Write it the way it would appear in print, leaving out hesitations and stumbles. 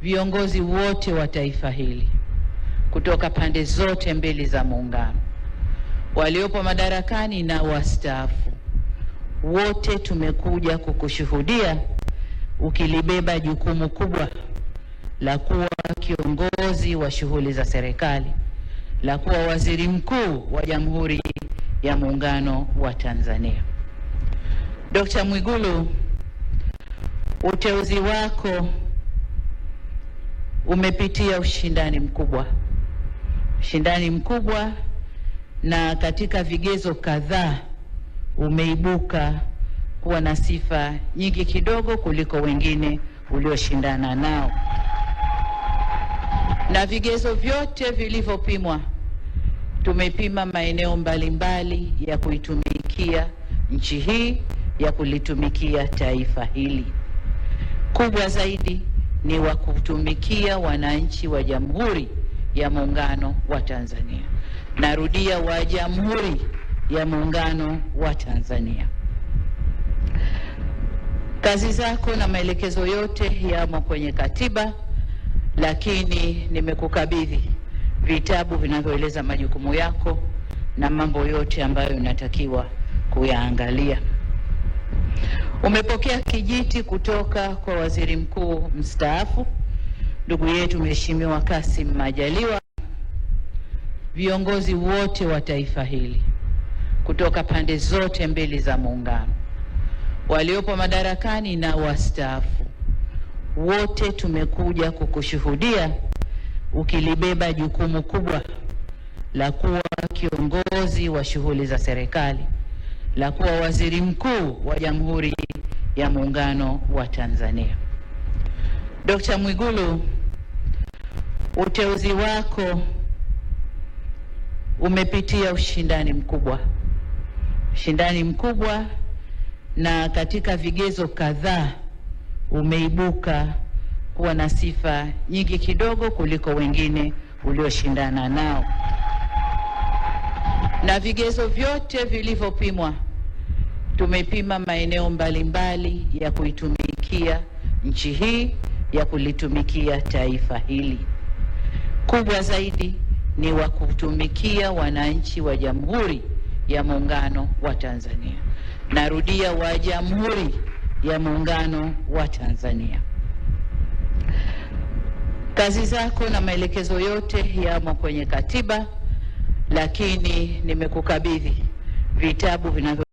viongozi wote wa taifa hili kutoka pande zote mbili za muungano, waliopo madarakani na wastaafu, wote tumekuja kukushuhudia ukilibeba jukumu kubwa la kuwa kiongozi wa shughuli za serikali, la kuwa waziri mkuu wa Jamhuri ya Muungano wa Tanzania. Dr. Mwigulu, uteuzi wako umepitia ushindani mkubwa, na katika vigezo kadhaa umeibuka kuwa na sifa nyingi kidogo kuliko wengine ulioshindana nao, na vigezo vyote vilivyopimwa, tumepima maeneo mbalimbali ya kuitumikia nchi hii, ya kulitumikia taifa hili. Kubwa zaidi ni wa kutumikia wananchi wa Jamhuri ya Muungano wa Tanzania. Narudia, wa Jamhuri ya Muungano wa Tanzania. Kazi zako na maelekezo yote yamo kwenye katiba, lakini nimekukabidhi vitabu vinavyoeleza majukumu yako na mambo yote ambayo unatakiwa kuyaangalia. Umepokea kijiti kutoka kwa Waziri Mkuu mstaafu ndugu yetu Mheshimiwa Kassim Majaliwa. Viongozi wote wa taifa hili kutoka pande zote mbili za muungano, waliopo madarakani na wastaafu, wote tumekuja kukushuhudia ukilibeba jukumu kubwa la kuwa kiongozi wa shughuli za serikali, la kuwa waziri mkuu wa Jamhuri ya Muungano wa Tanzania. Dr. Mwigulu, uteuzi wako umepitia ushindani mkubwa, na katika vigezo kadhaa umeibuka kuwa na sifa nyingi kidogo kuliko wengine ulioshindana nao, na vigezo vyote vilivyopimwa, tumepima maeneo mbalimbali ya kuitumikia nchi hii, ya kulitumikia taifa hili. Kubwa zaidi ni wa kutumikia wananchi wa Jamhuri ya Muungano wa Tanzania. Narudia, wa Jamhuri ya Muungano wa Tanzania. Kazi zako na maelekezo yote yamo kwenye katiba, lakini nimekukabidhi vitabu vinavyo